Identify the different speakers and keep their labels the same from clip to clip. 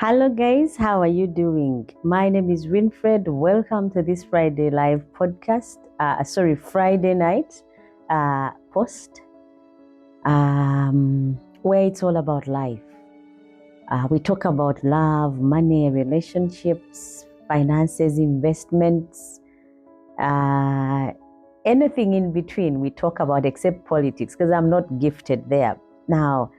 Speaker 1: Hello guys, how are you doing? My name is Winfred. Welcome to this Friday live podcast. Friday night post, where it's all about life. We talk about love, money, relationships, finances, investments, anything in between. We talk about except politics because I'm not gifted there. Now,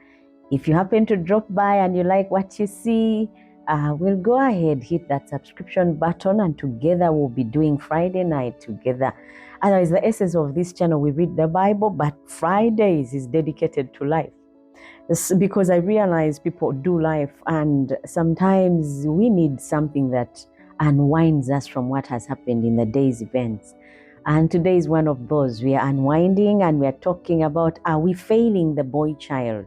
Speaker 1: if you happen to drop by and you like what you see, we'll go ahead, hit that subscription button, and together we'll be doing Friday night together. Otherwise, the essence of this channel, we read the Bible, but Fridays is dedicated to life. It's because I realize people do life, and sometimes we need something that unwinds us from what has happened in the day's events. And today is one of those. We are unwinding and we are talking about, are we failing the boy child?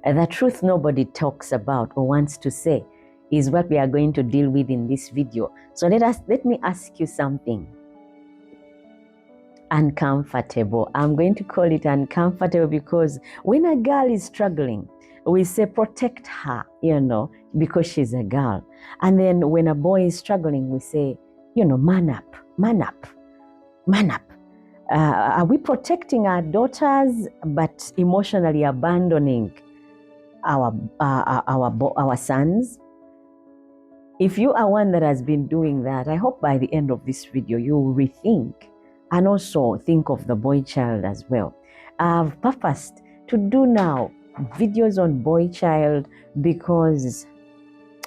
Speaker 1: The truth nobody talks about or wants to say is what we are going to deal with in this video. So let me ask you something. Uncomfortable. I'm going to call it uncomfortable because when a girl is struggling, we say protect her, because she's a girl. And then when a boy is struggling, we say, man up, man up, man up. Are we protecting our daughters but emotionally abandoning our sons? If you are one that has been doing that, I hope by the end of this video you will rethink and also think of the boy child as well. I've purposed to do now videos on boy child because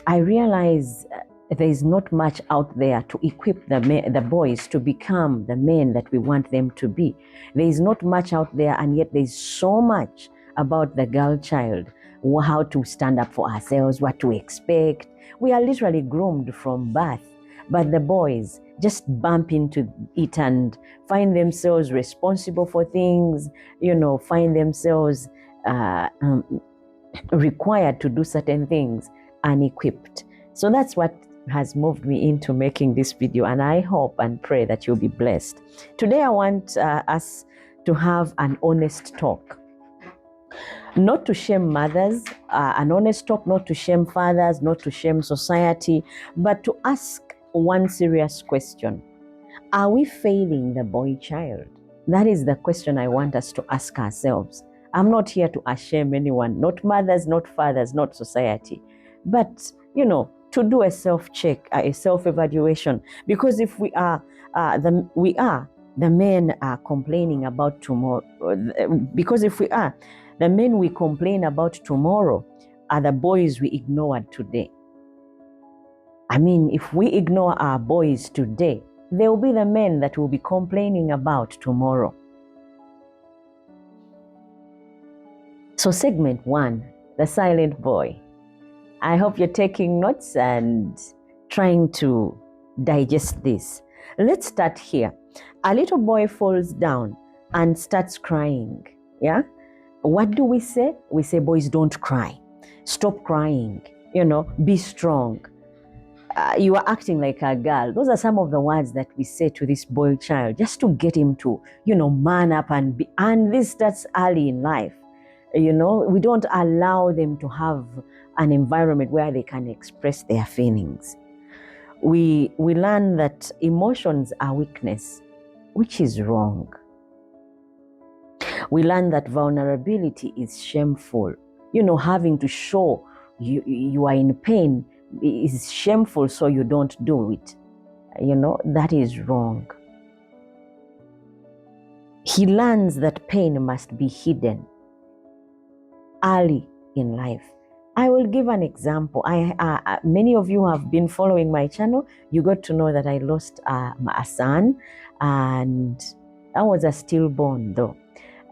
Speaker 1: I realize there is not much out there to equip the boys to become the men that we want them to be. There is not much out there, and yet there is so much about the girl child, how to stand up for ourselves, what to expect. We are literally groomed from birth, but the boys just bump into it and find themselves responsible for things, find themselves required to do certain things unequipped. So that's what has moved me into making this video, and I hope and pray that you'll be blessed. Today I want us to have an honest talk. Not to shame mothers, an honest talk, not to shame fathers, not to shame society, but to ask one serious question. Are we failing the boy child? That is the question I want us to ask ourselves. I'm not here to shame anyone, not mothers, not fathers, not society, but, to do a self-check, a self-evaluation. Because if we are, the men are complaining about tomorrow. Because if we are, the men we complain about tomorrow are the boys we ignored today. I mean, if we ignore our boys today, they will be the men that will be complaining about tomorrow. So segment 1, the silent boy. I hope you're taking notes and trying to digest this. Let's start here. A little boy falls down and starts crying. Yeah? What do we say? We say, boys, don't cry. Stop crying. Be strong. You are acting like a girl. Those are some of the words that we say to this boy child just to get him to, man up and this starts early in life. We don't allow them to have an environment where they can express their feelings. We learn that emotions are weakness, which is wrong. We learn that vulnerability is shameful. Having to show you are in pain is shameful, so you don't do it. That is wrong. He learns that pain must be hidden early in life. I will give an example. Many of you have been following my channel. You got to know that I lost a son, and I was a stillborn though.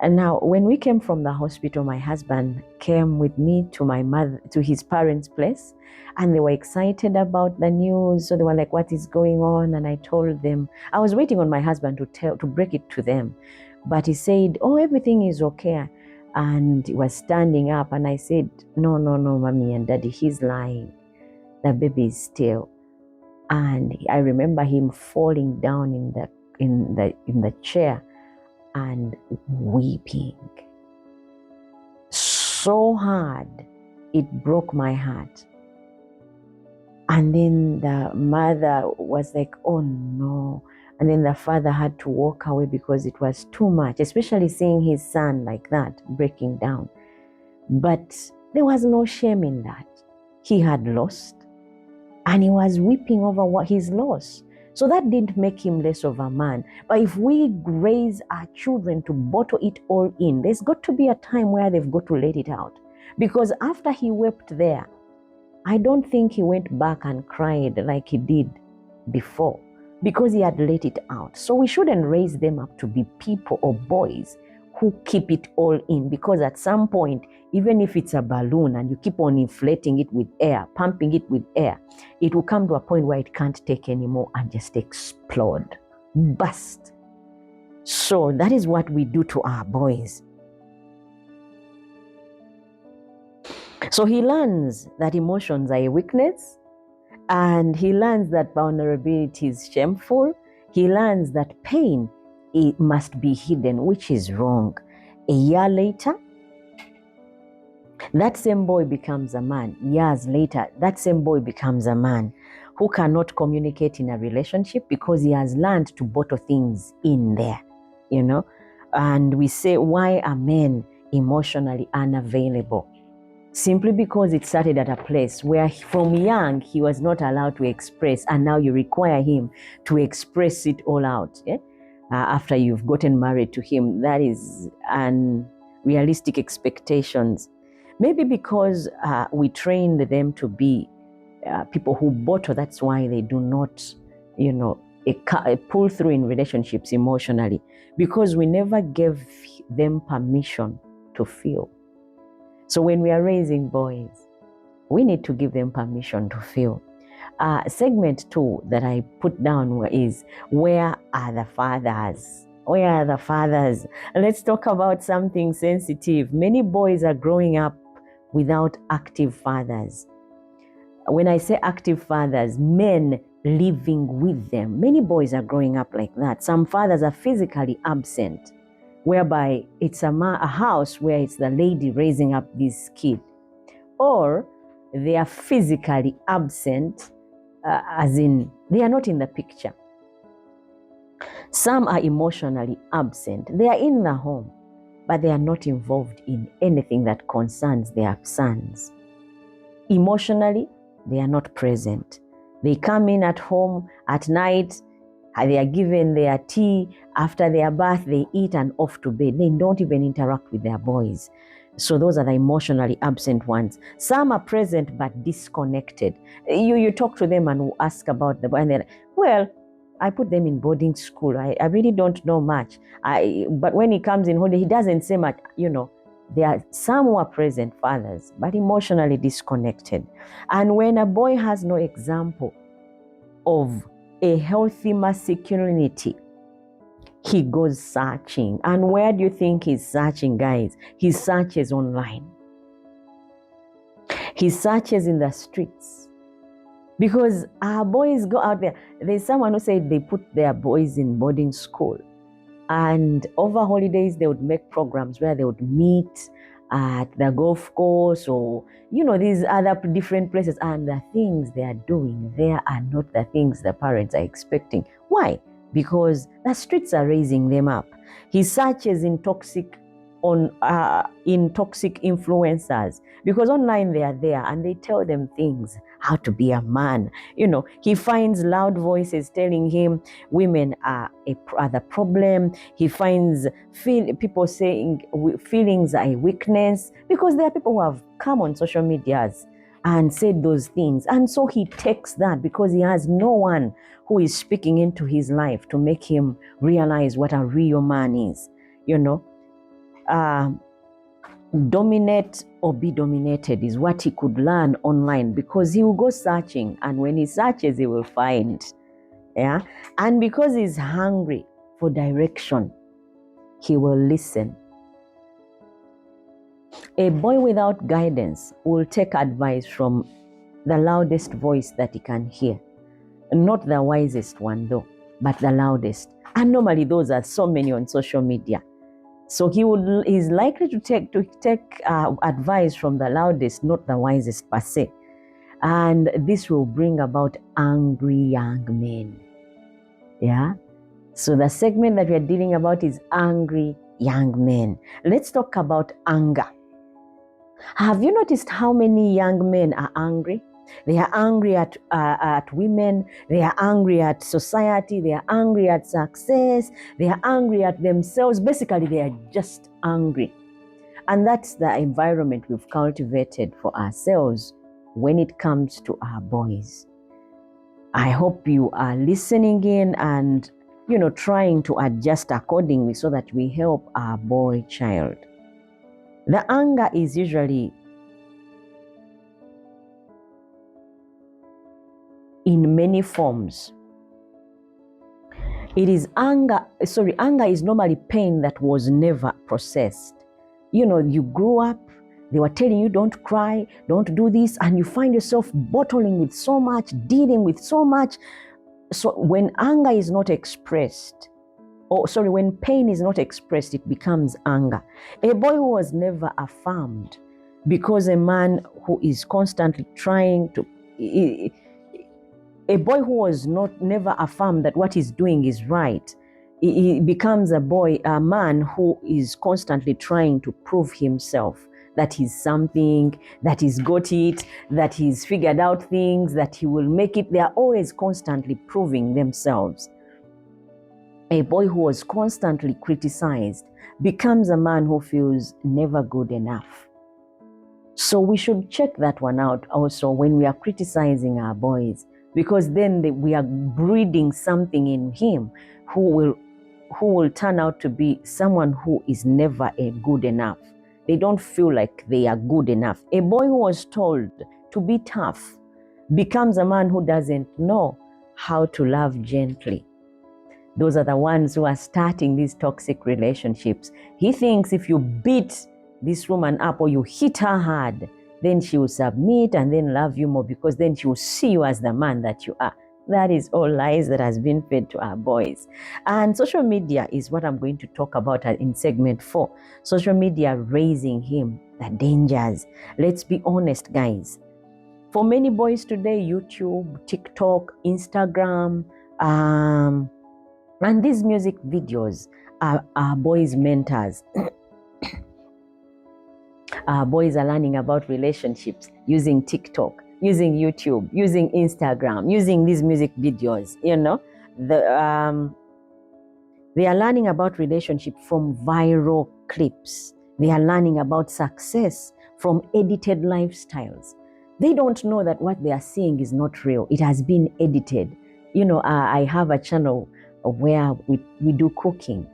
Speaker 1: And now when we came from the hospital, my husband came with me to his parents' place, and they were excited about the news. So they were like, what is going on? And I told them, I was waiting on my husband to break it to them. But he said, oh, everything is okay. And he was standing up, and I said, no, mommy and daddy, he's lying. The baby is still. And I remember him falling down in the chair and weeping so hard it broke my heart. And then the mother was like, oh no. And then the father had to walk away because it was too much, especially seeing his son like that, breaking down. But there was no shame in that. He had lost, and he was weeping over what he's lost. So that didn't make him less of a man. But if we raise our children to bottle it all in, there's got to be a time where they've got to let it out. Because after he wept there, I don't think he went back and cried like he did before, because he had let it out. So we shouldn't raise them up to be people or boys who keep it all in, because at some point, even if it's a balloon and you keep on inflating it with air, pumping it with air, it will come to a point where it can't take anymore and just explode, burst. So that is what we do to our boys. So he learns that emotions are a weakness, and he learns that vulnerability is shameful. He learns that pain, it must be hidden, which is wrong. A year later, that same boy becomes a man. Years later, that same boy becomes a man who cannot communicate in a relationship because he has learned to bottle things in there, you know. And we say, why are men emotionally unavailable? Simply because it started at a place where from young he was not allowed to express, and now you require him to express it all out. After you've gotten married to him, that is unrealistic expectations. Maybe because we trained them to be people who bottle, that's why they do not, pull through in relationships emotionally, because we never gave them permission to feel. So when we are raising boys, we need to give them permission to feel. Segment 2 that I put down is, where are the fathers? Where are the fathers? Let's talk about something sensitive. Many boys are growing up without active fathers. When I say active fathers, men living with them. Many boys are growing up like that. Some fathers are physically absent, whereby it's a house where it's the lady raising up this kid, or they are physically absent, as in they are not in the picture. Some are emotionally absent. They are in the home, but they are not involved in anything that concerns their sons. Emotionally, they are not present. They come in at home at night, they are given their tea, after their bath they eat and off to bed. They don't even interact with their boys. So those are the emotionally absent ones. Some are present but disconnected. You talk to them and ask about the boy, and they're like, well, I put them in boarding school. I really don't know much. But when he comes in holiday, he doesn't say much. There are some who are present fathers, but emotionally disconnected. And when a boy has no example of a healthy masculinity, he goes searching. And where do you think he's searching, guys? He searches online. He searches in the streets. Because our boys go out there. There's someone who said they put their boys in boarding school. And over holidays, they would make programs where they would meet at the golf course or, these other different places. And the things they are doing there are not the things the parents are expecting. Why? Because the streets are raising them up. He searches in toxic influencers, because online they are there and they tell them things, how to be a man. He finds loud voices telling him women are the problem. He finds people saying feelings are a weakness, because there are people who have come on social medias and said those things. And so he takes that because he has no one who is speaking into his life to make him realize what a real man is. Dominate or be dominated is what he could learn online, because he will go searching, and when he searches he will find. And because he's hungry for direction, he will listen. A boy without guidance will take advice from the loudest voice that he can hear. Not the wisest one though, but the loudest. And normally those are so many on social media. So he's likely to take advice from the loudest, not the wisest per se. And this will bring about angry young men. Yeah. So the segment that we are dealing about is angry young men. Let's talk about anger. Have you noticed how many young men are angry? They are angry at women. They are angry at society. They are angry at success. They are angry at themselves. Basically, they are just angry. And that's the environment we've cultivated for ourselves when it comes to our boys. I hope you are listening in and, trying to adjust accordingly so that we help our boy child. The anger is usually in many forms. Anger is normally pain that was never processed. You grew up, they were telling you don't cry, don't do this, and you find yourself bottling with so much, dealing with so much. So when anger is not expressed, when pain is not expressed, it becomes anger. A boy who was never affirmed, because a man who is constantly trying to, a boy who was never affirmed that what he's doing is right, he becomes a man who is constantly trying to prove himself that he's something, that he's got it, that he's figured out things, that he will make it. They are always constantly proving themselves. A boy who was constantly criticized becomes a man who feels never good enough. So we should check that one out also when we are criticizing our boys, because then we are breeding something in him who will turn out to be someone who is never a good enough. They don't feel like they are good enough. A boy who was told to be tough becomes a man who doesn't know how to love gently. Those are the ones who are starting these toxic relationships. He thinks if you beat this woman up or you hit her hard, then she will submit and then love you more, because then she will see you as the man that you are. That is all lies that has been fed to our boys. And social media is what I'm going to talk about in segment 4. Social media raising him, the dangers. Let's be honest, guys. For many boys today, YouTube, TikTok, Instagram, and these music videos are boys' mentors. Our boys are learning about relationships using TikTok, using YouTube, using Instagram, using these music videos. They are learning about relationship from viral clips. They are learning about success from edited lifestyles. They don't know that what they are seeing is not real. It has been edited. I have a channel where we do cooking.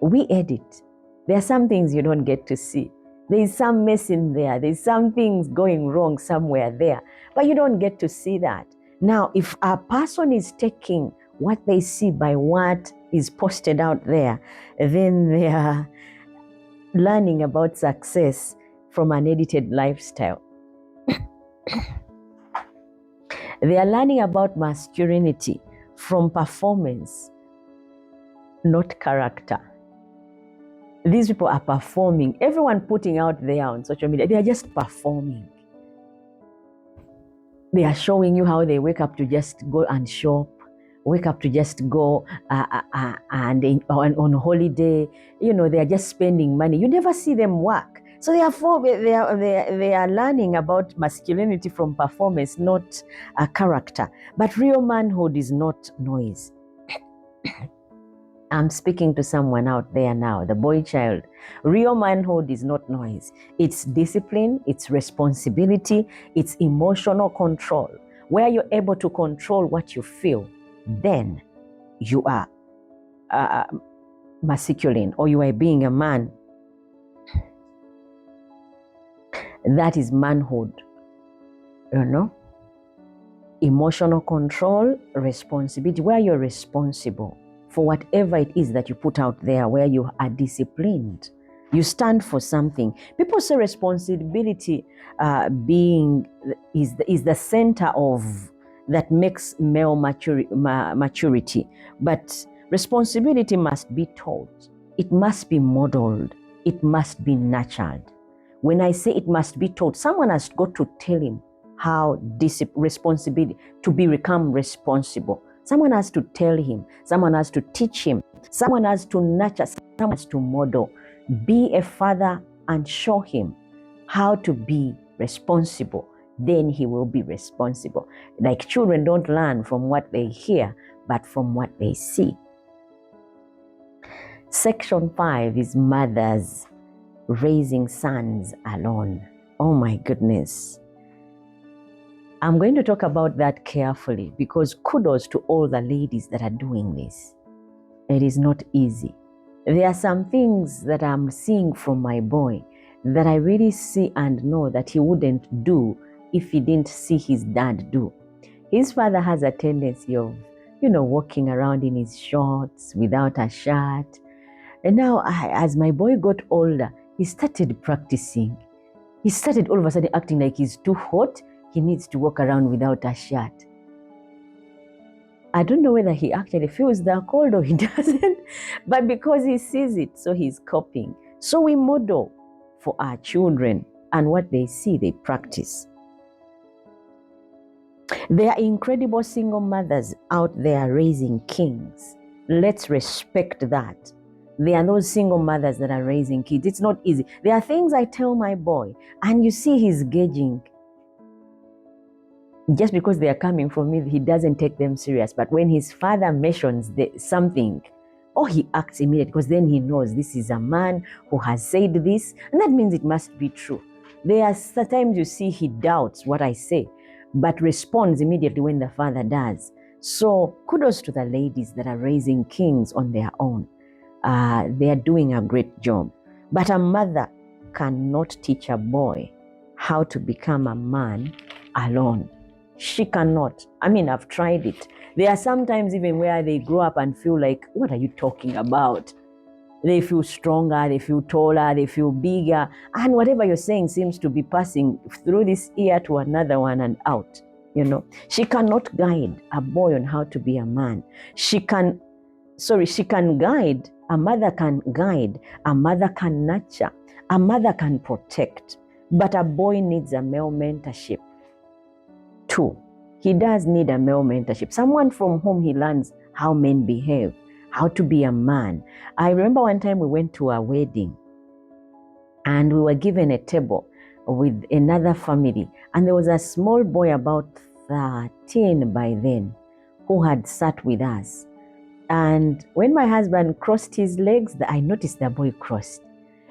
Speaker 1: We edit. There are some things you don't get to see. There's some mess in there. There's some things going wrong somewhere there, but you don't get to see that. Now, if a person is taking what they see by what is posted out there, then they are learning about success from an edited lifestyle. They are learning about masculinity from performance, not character. These people are performing. Everyone putting out there on social media, they are just performing. They are showing you how they wake up to just go and shop, wake up to just go and on holiday. They are just spending money. You never see them work. So therefore, they are learning about masculinity from performance, not character. But real manhood is not noise. I'm speaking to someone out there now, the boy child. Real manhood is not noise. It's discipline, it's responsibility, it's emotional control. Where you're able to control what you feel, then you are masculine, or you are being a man. That is manhood. Emotional control, responsibility, where you're responsible for whatever it is that you put out there, where you are disciplined. You stand for something. People say responsibility is the center of that makes male maturity. But responsibility must be taught. It must be modeled. it must be nurtured. When I say it must be taught, someone has got to tell him how responsibility to become responsible. Someone has to tell him, someone has to teach him, someone has to nurture, someone has to model. Be a father and show him how to be responsible. Then he will be responsible. Like children don't learn from what they hear, but from what they see. Section 5 is mothers raising sons alone. Oh my goodness. I'm going to talk about that carefully because kudos to all the ladies that are doing this. It is not easy. There are some things that I'm seeing from my boy that I really see and know that he wouldn't do if he didn't see his dad do. His father has a tendency of, walking around in his shorts without a shirt. And now, as my boy got older, he started practicing. He started all of a sudden acting like he's too hot. He needs to walk around without a shirt. I don't know whether he actually feels that cold or he doesn't, but because he sees it, so he's copying. So we model for our children, and what they see, they practice. There are incredible single mothers out there raising kings. Let's respect that. There are those single mothers that are raising kids. It's not easy. There are things I tell my boy, and you see he's gauging. Just because they are coming from me, he doesn't take them serious. But when his father mentions something, he acts immediately because then he knows this is a man who has said this, and that means it must be true. There are sometimes you see he doubts what I say, but responds immediately when the father does. So kudos to the ladies that are raising kings on their own. They are doing a great job. But a mother cannot teach a boy how to become a man alone. She cannot. I mean, I've tried it. There are sometimes even where they grow up and feel like, what are you talking about? They feel stronger, they feel taller, they feel bigger. And whatever you're saying seems to be passing through this ear to another one and out. She cannot guide a boy on how to be a man. She can guide. A mother can guide. A mother can nurture. A mother can protect. But a boy needs a male mentorship. 2, he does need a male mentorship, someone from whom he learns how men behave, how to be a man. I remember one time we went to a wedding and we were given a table with another family, and there was a small boy about 13 by then who had sat with us. And when my husband crossed his legs, I noticed the boy crossed.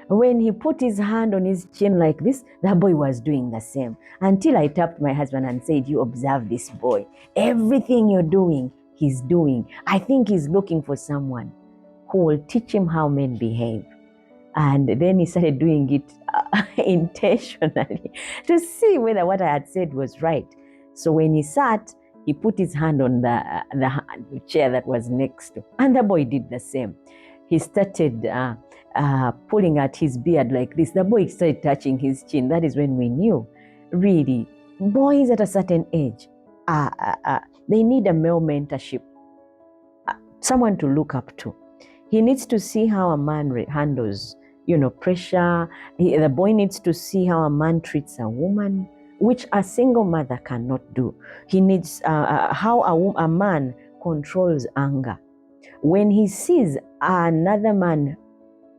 Speaker 1: When he put his hand on his chin like this, the boy was doing the same. Until I tapped my husband and said, you observe this boy. Everything you're doing, he's doing. I think he's looking for someone who will teach him how men behave. And then he started doing it intentionally to see whether what I had said was right. So when he sat, he put his hand on the chair that was next to, and the boy did the same. He started pulling at his beard like this. The boy started touching his chin. That is when we knew, really, boys at a certain age, they need a male mentorship, someone to look up to. He needs to see how a man handles, pressure. The boy needs to see how a man treats a woman, which a single mother cannot do. He needs how a man controls anger. When he sees another man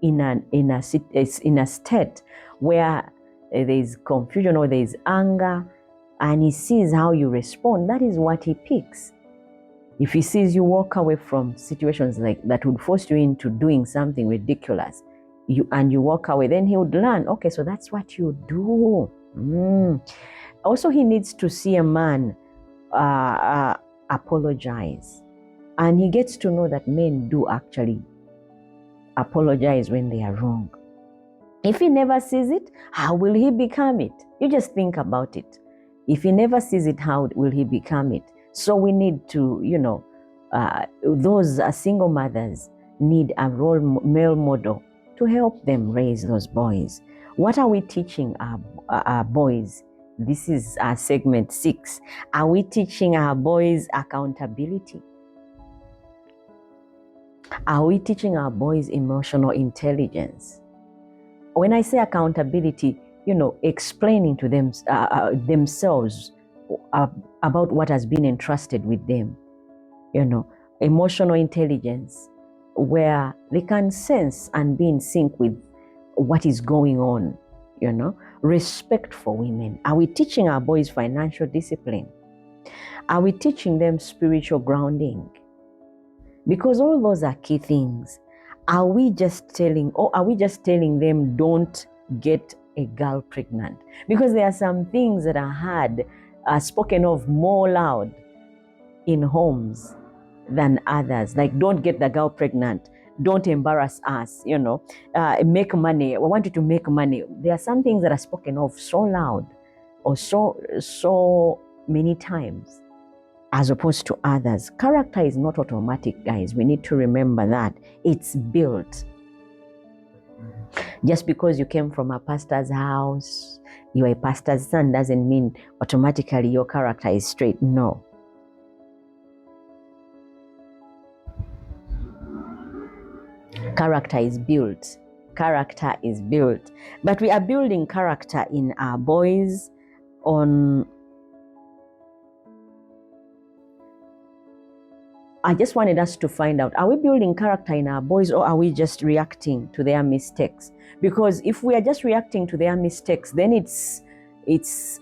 Speaker 1: in a state where there is confusion or there is anger, and he sees how you respond, that is what he picks. If he sees you walk away from situations like that would force you into doing something ridiculous, and you walk away, then he would learn, okay, so that's what you do. Also, he needs to see a man apologize. And he gets to know that men do actually apologize when they are wrong. If he never sees it, how will he become it? You just think about it. If he never sees it, how will he become it? So we need to, those single mothers need a male model to help them raise those boys. What are we teaching our boys? This is our segment 6. Are we teaching our boys accountability? Are we teaching our boys emotional intelligence? when I say accountability, explaining to them themselves about what has been entrusted with them. Emotional intelligence, where they can sense and be in sync with what is going on. Respect for women. Are we teaching our boys financial discipline? Are we teaching them spiritual grounding? Because all those are key things. Are we just telling them don't get a girl pregnant? Because there are some things that are spoken of more loud in homes than others, like don't get the girl pregnant, don't embarrass us, make money. We want you to make money. There are some things that are spoken of so loud or so many times as opposed to others. Character is not automatic, guys. We need to remember that. It's built. Just because you came from a pastor's house, you're a pastor's son, doesn't mean automatically your character is straight. No. Character is built. Character is built. But we are building character in our boys on... I just wanted us to find out, are we building character in our boys, or are we just reacting to their mistakes? Because if we are just reacting to their mistakes, then it's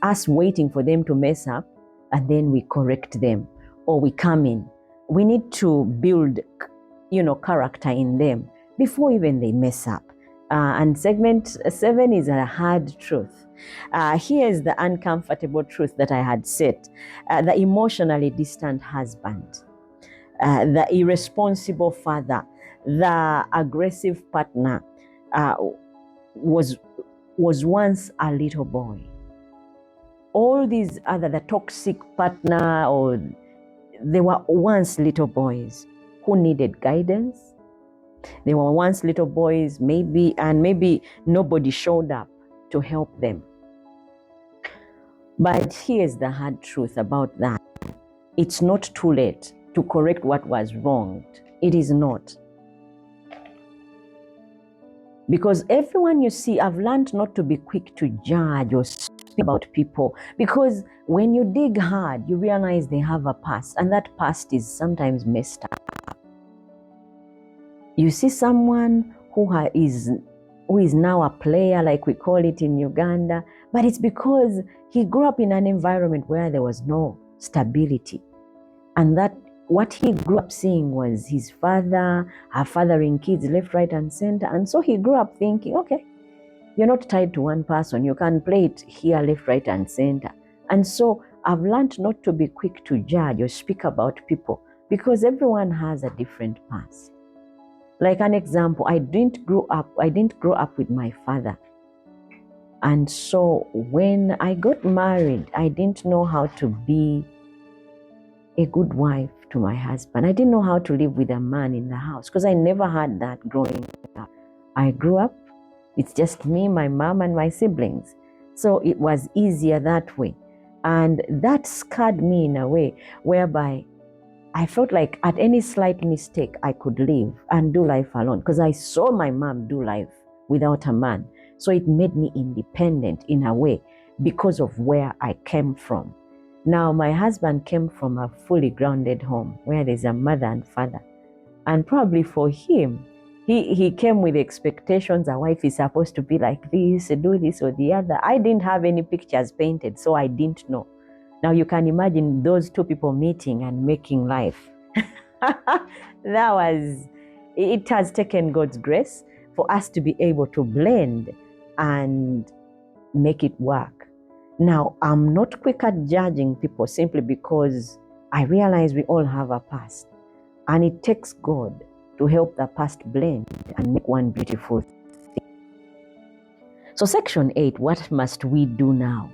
Speaker 1: us waiting for them to mess up and then we correct them or we come in. We need to build, character in them before even they mess up. And segment 7 is a hard truth. Here's the uncomfortable truth that I had said. The emotionally distant husband, the irresponsible father, the aggressive partner was once a little boy. All these the toxic partner, or they were once little boys who needed guidance. They were once little boys, maybe nobody showed up to help them. But here's the hard truth about that. It's not too late to correct what was wronged. It is not. Because everyone you see, I've learned not to be quick to judge or speak about people, because when you dig hard, you realize they have a past, and that past is sometimes messed up. You see someone who is now a player, like we call it in Uganda, but it's because he grew up in an environment where there was no stability, and that what he grew up seeing was his father, her fathering kids left, right, and center. And so he grew up thinking, okay, you're not tied to one person. You can play it here, left, right, and center. And so I've learned not to be quick to judge or speak about people, because everyone has a different past. Like an example, I didn't grow up with my father. And so when I got married, I didn't know how to be a good wife to my husband. I didn't know how to live with a man in the house, because I never had that growing up. I grew up, it's just me, my mom, and my siblings. So it was easier that way. And that scarred me in a way whereby I felt like at any slight mistake, I could live and do life alone, because I saw my mom do life without a man. So it made me independent in a way because of where I came from. Now, my husband came from a fully grounded home where there's a mother and father. And probably for him, he came with expectations. A wife is supposed to be like this, do this or the other. I didn't have any pictures painted, so I didn't know. Now, you can imagine those two people meeting and making life. It has taken God's grace for us to be able to blend and make it work. Now, I'm not quick at judging people simply because I realize we all have a past. And it takes God to help the past blend and make one beautiful thing. So section 8, what must we do now?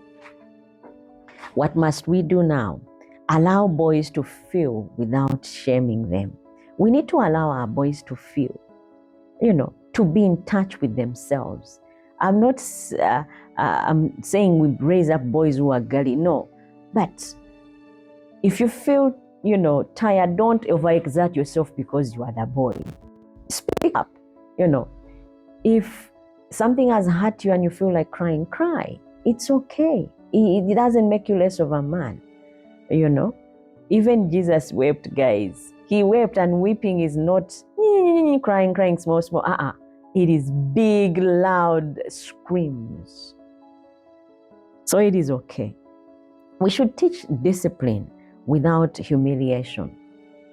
Speaker 1: What must we do now? Allow boys to feel without shaming them. We need to allow our boys to feel, to be in touch with themselves. I'm not I'm saying we raise up boys who are girly. No. But if you feel, tired, don't overexert yourself because you are the boy. Speak up. If Something has hurt you and you feel like crying, cry. It's okay. It doesn't make you less of a man, you know. Even Jesus wept, guys. He wept, and weeping is not crying, small. It is big, loud screams. So it is okay. We should teach discipline without humiliation.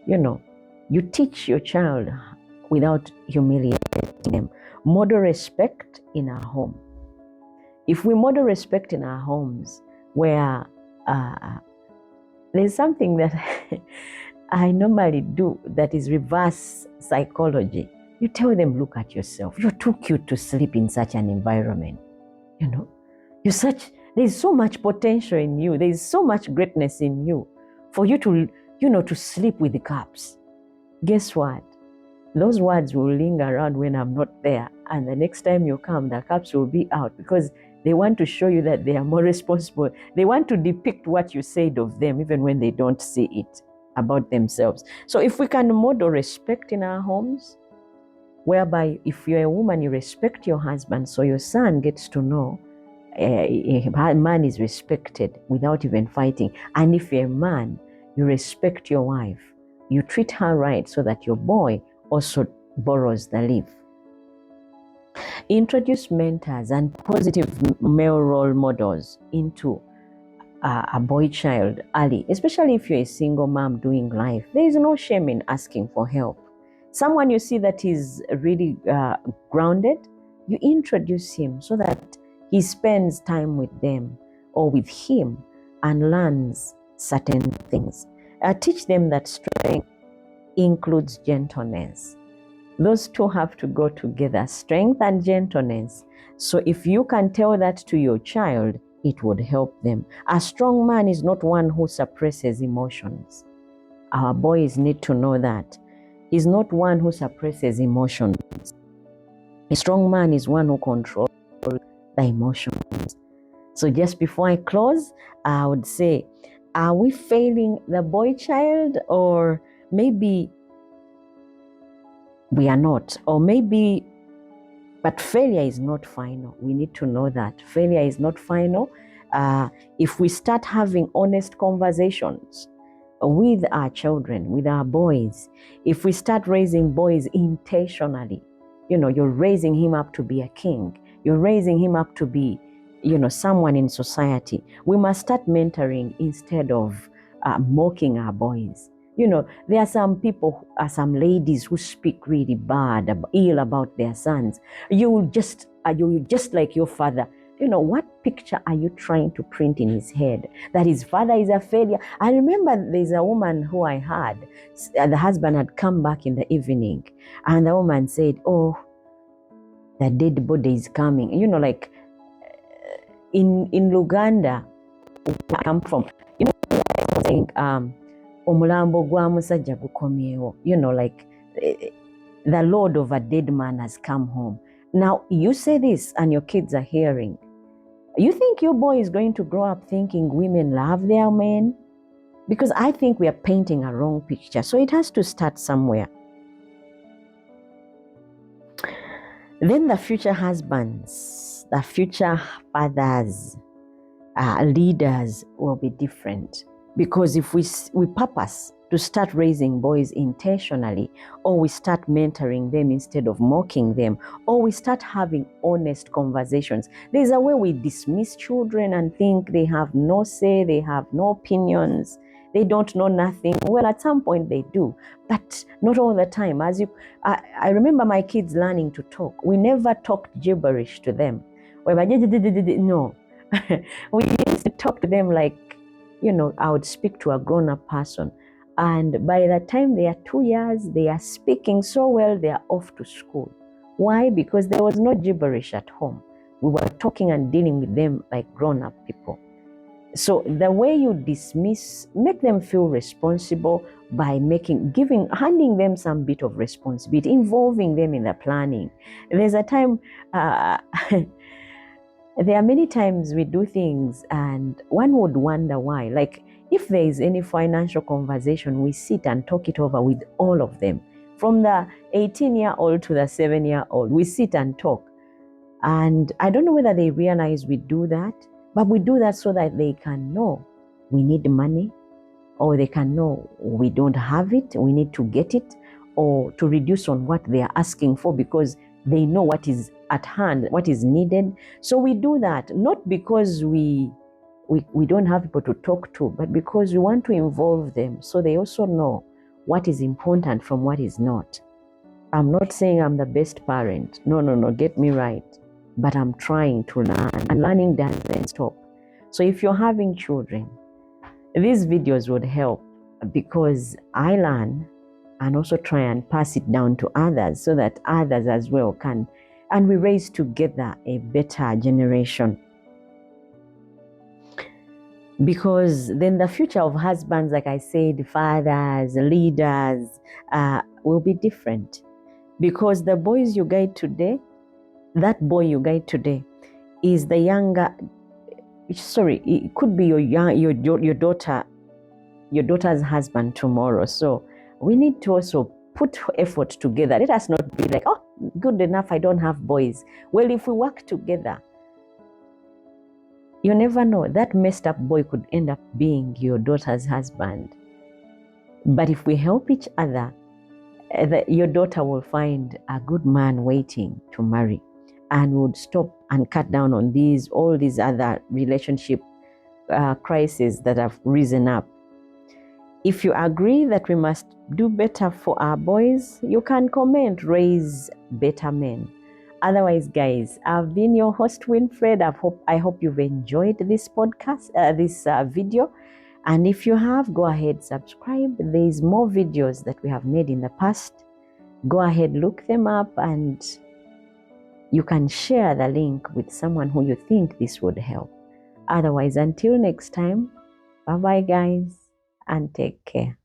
Speaker 1: You know, you teach your child without humiliating them. Model respect in our home. If we model respect in our homes, where there's something that I normally do that is reverse psychology. You tell them, look at yourself. You're too cute to sleep in such an environment. You know, there's so much potential in you. There's so much greatness in you for you to, to sleep with the cups. Guess what? Those words will linger around when I'm not there. And the next time you come, the cups will be out, because they want to show you that they are more responsible. They want to depict what you said of them, even when they don't see it about themselves. So if we can model respect in our homes, whereby if you're a woman, you respect your husband, so your son gets to know a man is respected without even fighting. And if you're a man, you respect your wife. You treat her right so that your boy also borrows the leaf. Introduce mentors and positive male role models into a boy child early, especially if you're a single mom doing life. There is no shame in asking for help. Someone you see that is really grounded, you introduce him so that he spends time with them or with him and learns certain things. Teach them that strength includes gentleness. Those two have to go together, strength and gentleness. So if you can tell that to your child, it would help them. A strong man is not one who suppresses emotions. Our boys need to know that. He's not one who suppresses emotions. A strong man is one who controls the emotions. So just before I close, I would say, are we failing the boy child? Or maybe we are not. Or maybe, but failure is not final. We need to know that. Failure is not final. If we start having honest conversations with our children, with our boys, if we start raising boys intentionally, you're raising him up to be a king. You're raising him up to be, someone in society. We must start mentoring instead of mocking our boys. There are some people, some ladies who speak really bad, ill about their sons. You just like your father. What picture are you trying to print in his head? That his father is a failure. I remember there's a woman who I had, the husband had come back in the evening, and the woman said, oh, the dead body is coming. Like in Luganda, where I come from, saying, omulambo gwa musajja gukomyewo, like the lord of a dead man has come home. Now you say this and your kids are hearing. You think your boy is going to grow up thinking women love their men? Because I think we are painting a wrong picture. So it has to start somewhere. Then the future husbands, the future fathers, leaders will be different. Because if we purpose to start raising boys intentionally, or we start mentoring them instead of mocking them, or we start having honest conversations, there's a way we dismiss children and think they have no say, they have no opinions, they don't know nothing. Well, at some point they do, but not all the time. I remember my kids learning to talk. We never talked gibberish to them. No. We used to talk to them like, I would speak to a grown-up person. And by the time they are 2 years, they are speaking so well, they are off to school. Why? Because there was no gibberish at home. We were talking and dealing with them like grown-up people. So the way you dismiss, make them feel responsible by handing them some bit of responsibility, involving them in the planning. There's a time, there are many times we do things and one would wonder why. Like if there is any financial conversation, we sit and talk it over with all of them. From the 18-year-old to the 7-year-old, we sit and talk. And I don't know whether they realize we do that, but we do that so that they can know we need money, or they can know we don't have it, we need to get it, or to reduce on what they are asking for, because they know what is at hand, what is needed. So we do that, not because we don't have people to talk to, but because we want to involve them so they also know what is important from what is not. I'm not saying I'm the best parent. No, get me right. But I'm trying to learn, and learning doesn't stop. So if you're having children, these videos would help, because I learn and also try and pass it down to others so that others as well can, and we raise together a better generation. Because then the future of husbands, like I said, fathers, leaders, will be different. Because the boys you guide today, that boy you guide today is the younger, it could be your daughter's husband tomorrow. So we need to also put effort together. Let us not be like, oh, good enough, I don't have boys. Well, if we work together, you never know, that messed up boy could end up being your daughter's husband. But if we help each other, your daughter will find a good man waiting to marry, and would stop and cut down on all these other relationship crises that have risen up. If you agree that we must do better for our boys, you can comment, raise better men. Otherwise, guys, I've been your host, Winfred. I hope you've enjoyed this podcast, this video. And if you have, go ahead, subscribe. There's more videos that we have made in the past. Go ahead, look them up, and you can share the link with someone who you think this would help. Otherwise, until next time, bye-bye, guys, and take care.